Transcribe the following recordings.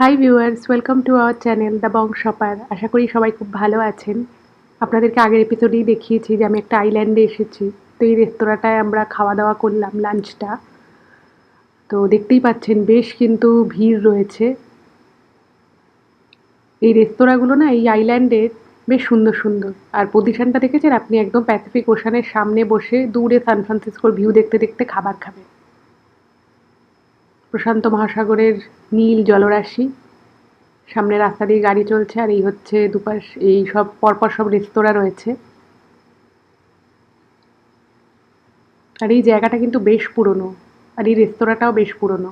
High viewers, welcome to our channel the Bong shopper. আশা করি সবাই খুব ভালো আছেন। আপনাদেরকে আগের এপিসোডেই দেখিয়েছি যে আমি একটা আইল্যান্ডে এসেছি। তো এই রেস্তোরাঁটায় আমরা খাওয়া দাওয়া করলাম লাঞ্চটা। তো দেখতেই পাচ্ছেন বেশ কিন্তু ভিড় রয়েছে। এই রেস্তোরাঁগুলো না এই আইল্যান্ডের বেশ সুন্দর সুন্দর। আর পজিশনটা দেখেছেন আপনি, একদম প্যাসিফিক ওশানের সামনে বসে দূরে সান ফ্রান্সিসকোর ভিউ দেখতে দেখতে খাবার খাবেন। প্রশান্ত মহাসাগরের নীল জলরাশি, সামনে রাস্তা দিয়ে গাড়ি চলছে, আর এই হচ্ছে দুপাশ এই সব পরপর সব রেস্তোরাঁ রয়েছে। আর এই জায়গাটা কিন্তু বেশ পুরনো, আর এই রেস্তোরাঁটাও বেশ পুরনো।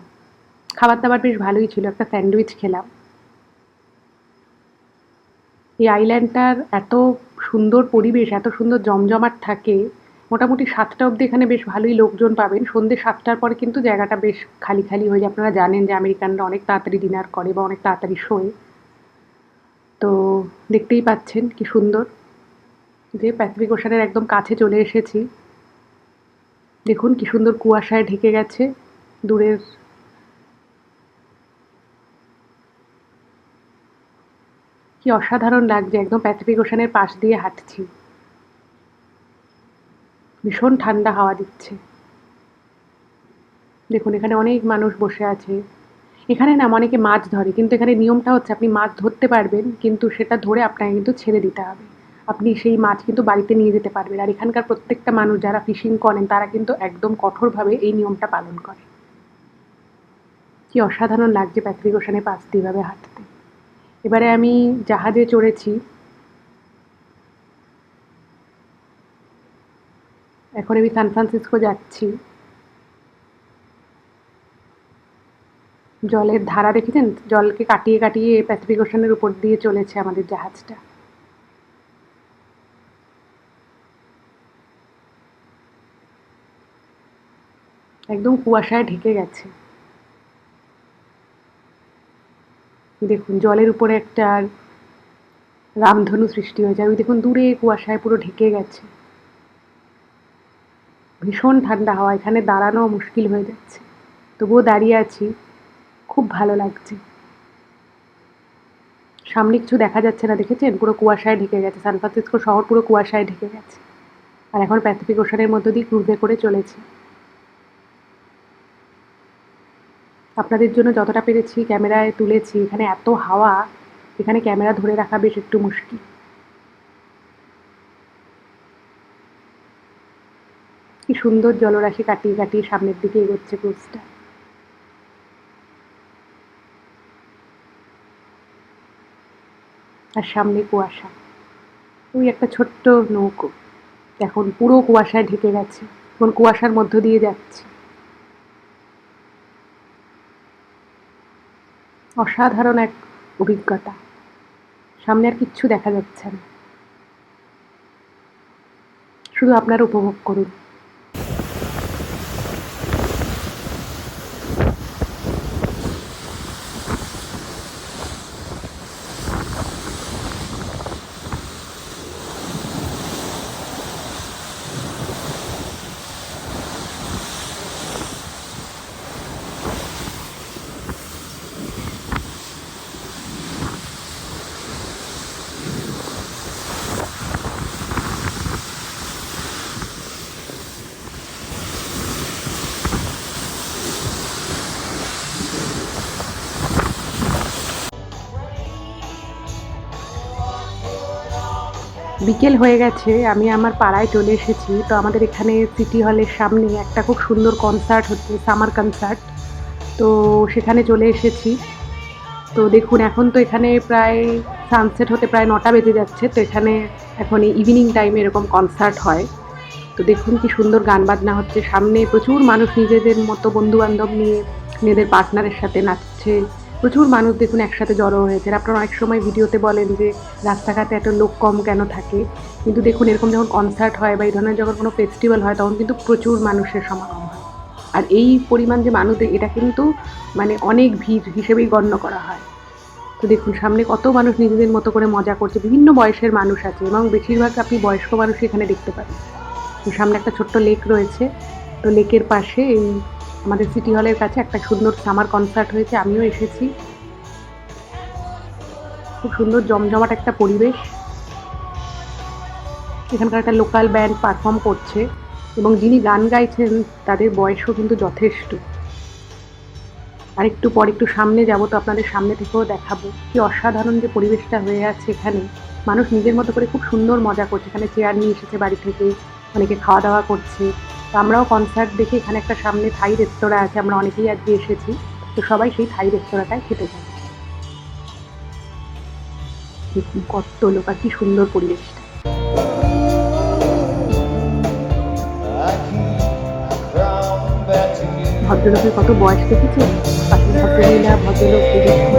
খাবার দাবার বেশ ভালোই ছিল, একটা স্যান্ডউইচ খেলাম। এই আইল্যান্ডটার এত সুন্দর পরিবেশ, এত সুন্দর জমজমাট থাকে। মোটামুটি 7টা অবধি এখানে বেশ ভালোই লোকজন পাবেন। সন্ধ্যে 7টার পরে কিন্তু জায়গাটা বেশ খালি খালি হয়ে যায়। আপনারা জানেন যে আমেরিকানরা অনেক তাড়াতাড়ি ডিনার করে বা অনেক তাড়াতাড়ি শোয়। তো দেখতেই পাচ্ছেন কি সুন্দর, যে প্যাসিফিক ওশানের একদম কাছে চলে এসেছি। দেখুন কি সুন্দর কুয়াশায় ঢেকে গেছে দূরের। কি অসাধারণ লাগছে, একদম প্যাসিফিক ওশানের পাশ দিয়ে হাঁটছি। ভীষণ ঠান্ডা হাওয়া দিচ্ছে। দেখুন এখানে অনেক মানুষ বসে আছে। এখানে না অনেকে মাছ ধরে, কিন্তু এখানে নিয়মটা হচ্ছে আপনি মাছ ধরতে পারবেন, কিন্তু সেটা ধরে আপনাকে কিন্তু ছেড়ে দিতে হবে। আপনি সেই মাছ কিন্তু বাড়িতে নিয়ে যেতে পারবেন। আর এখানকার প্রত্যেকটা মানুষ যারা ফিশিং করেন তারা কিন্তু একদম কঠোরভাবে এই নিয়মটা পালন করে। কি অসাধারণ লাগছে প্যাসিফিক ওশানের পাশ দিয়ে এভাবে হাঁটতে। এবারে আমি জাহাজে চড়েছি। এখন আমি সান ফ্রান্সিসকো যাচ্ছি। জলের ধারা দেখেছেন, জলকে কাটিয়ে কাটিয়ে প্যাসিফিক ওশানের উপর দিয়ে চলেছে আমাদের জাহাজটা। একদম কুয়াশায় ঢেকে গেছে। দেখুন জলের উপরে একটা রামধনু সৃষ্টি হয়েছে। ওই দেখুন দূরে কুয়াশায় পুরো ঢেকে গেছে। ভীষণ ঠান্ডা হাওয়া, এখানে দাঁড়ানো মুশকিল হয়ে যাচ্ছে, তবুও দাঁড়িয়ে আছি। খুব ভালো লাগছে। সামনে কিছু দেখা যাচ্ছে না, দেখেছেন পুরো কুয়াশায় ঢেকে গেছে। সান ফ্রান্সিসকো শহর পুরো কুয়াশায় ঢেকে গেছে। আর এখন প্যাসিফিক ওশানের মধ্য দিয়ে ক্রুজে করে চলেছি। আপনাদের জন্য যতটা পেরেছি ক্যামেরায় তুলেছি। এখানে এত হাওয়া, এখানে ক্যামেরা ধরে রাখা বেশ একটু মুশকিল। কি সুন্দর জলরাশি কাটিয়ে কাটিয়ে সামনের দিকে এগোচ্ছে ক্রুজটা। আর সামনে কুয়াশা। ওই একটা ছোট্ট নৌকো, এখন পুরো কুয়াশায় ঢেকে গেছে। এখন কুয়াশার মধ্য দিয়ে যাচ্ছি। অসাধারণ এক অভিজ্ঞতা। সামনে আর কিচ্ছু দেখা যাচ্ছে না, শুধু আপনারা উপভোগ করুন। বিকেল হয়ে গেছে, আমি আমার পাড়ায় চলে এসেছি। তো আমাদের এখানে সিটি হলের সামনে একটা খুব সুন্দর কনসার্ট হচ্ছে, সামার কনসার্ট। তো সেখানে চলে এসেছি। তো দেখুন এখন তো এখানে প্রায় সানসেট হতে প্রায় 9টা বেজে যাচ্ছে। তো এখানে এখন ইভিনিং টাইমে এরকম কনসার্ট হয়। তো দেখুন কি সুন্দর গান বাজনা হচ্ছে। সামনে প্রচুর মানুষ নিজেদের মতো বন্ধুবান্ধব নিয়ে নিজেদের পার্টনারের সাথে নাচছে। প্রচুর মানুষ দেখুন একসাথে জড়ো হয়েছে। আপনারা অনেক সময় ভিডিওতে বলেন যে রাস্তাঘাটে এত লোক কম কেন থাকে, কিন্তু দেখুন এরকম যখন কনসার্ট হয় বা এই ধরনের যখন কোনো ফেস্টিভ্যাল হয় তখন কিন্তু প্রচুর মানুষের সমাগম হয়। আর এই পরিমাণ যে মানুষ, এটা কিন্তু মানে অনেক ভিড় হিসেবেই গণ্য করা হয়। তো দেখুন সামনে কত মানুষ নিজেদের মতো করে মজা করছে। বিভিন্ন বয়সের মানুষ আছে এবং বেশিরভাগ আপনি বয়স্ক মানুষই এখানে দেখতে পাবেন। তো সামনে একটা ছোট্ট লেক রয়েছে। তো লেকের পাশে এই আমাদের সিটি হলের কাছে একটা সুন্দর সামার কনসার্ট হয়েছে, আমিও এসেছি। খুব সুন্দর জমজমাট একটা পরিবেশ। এখানকার একটা লোকাল ব্যান্ড পারফর্ম করছে এবং যিনি গান গাইছেন তাদের বয়সও কিন্তু যথেষ্ট। আর একটু পর একটু সামনে যাব, তো আপনাদের সামনে থেকেও দেখাবো কি অসাধারণ যে পরিবেশটা হয়ে আছে এখানে। মানুষ নিজের মতো করে খুব সুন্দর মজা করছে, এখানে চেয়ার নিয়ে এসেছে বাড়ি থেকে, অনেকে খাওয়া দাওয়া করছে। তো আমরাও কনসার্ট দেখে এখানে একটা সামনে থাই রেস্তোরাঁ আছে, আমরা অনেকেই আজকে এসেছি, তো সবাই সেই থাই রেস্তোরাঁটায় খেতে যাই। দেখুন কত লোক আর কি সুন্দর পরিবেশটা। ভদ্রলোকের কত বয়স দেখেছেন, পাশে ভদ্রমহিলা ভদ্রলোক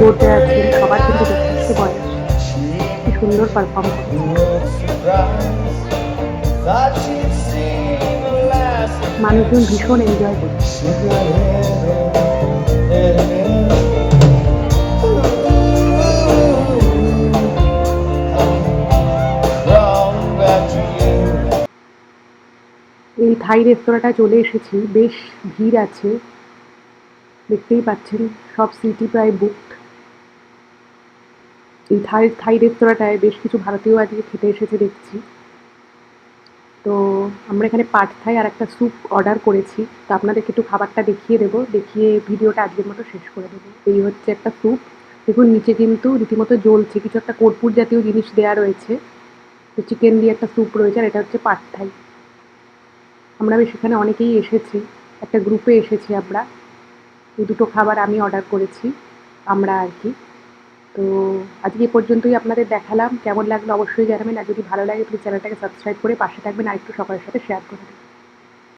বোর্ডে আছেন, সবার কিন্তু যথেষ্ট বয়স। কি সুন্দর পারফর্ম করছে, মানুষজন ভীষণ এনজয় করছে। এই থাই রেস্তোরাঁটায় চলে এসেছি, বেশ ভিড় আছে, দেখতেই পাচ্ছেন সব সিটি প্রায় বুকড। এই থাই রেস্তোরাঁটায় বেশ কিছু ভারতীয় আজকে খেতে এসেছে দেখছি। তো আমরা এখানে পাট থাই আর একটা স্যুপ অর্ডার করেছি, তো আপনাদেরকে একটু খাবারটা দেখিয়ে দেবো, দেখিয়ে ভিডিওটা আজকের মতো শেষ করে দেবো। এই হচ্ছে একটা স্যুপ, দেখুন নিচে কিন্তু রীতিমতো জ্বলছে, কিছু একটা কর্পূর জাতীয় জিনিস দেওয়া রয়েছে। তো চিকেন দিয়ে একটা স্যুপ রয়েছে, আর এটা হচ্ছে পাট থাই। আমরা বেশ এখানে অনেকেই এসেছি, একটা গ্রুপে এসেছি আমরা। এই দুটো খাবার আমি অর্ডার করেছি, আমরা আর কি। তো আজকে এ পর্যন্তই আপনাদের দেখালাম, কেমন লাগলো অবশ্যই জানাবেন, আর যদি ভালো লাগে প্লিজ চ্যানেলটাকে সাবস্ক্রাইব করে পাশে থাকবেন, আর একটু সবার সাথে শেয়ার করে দেবেন।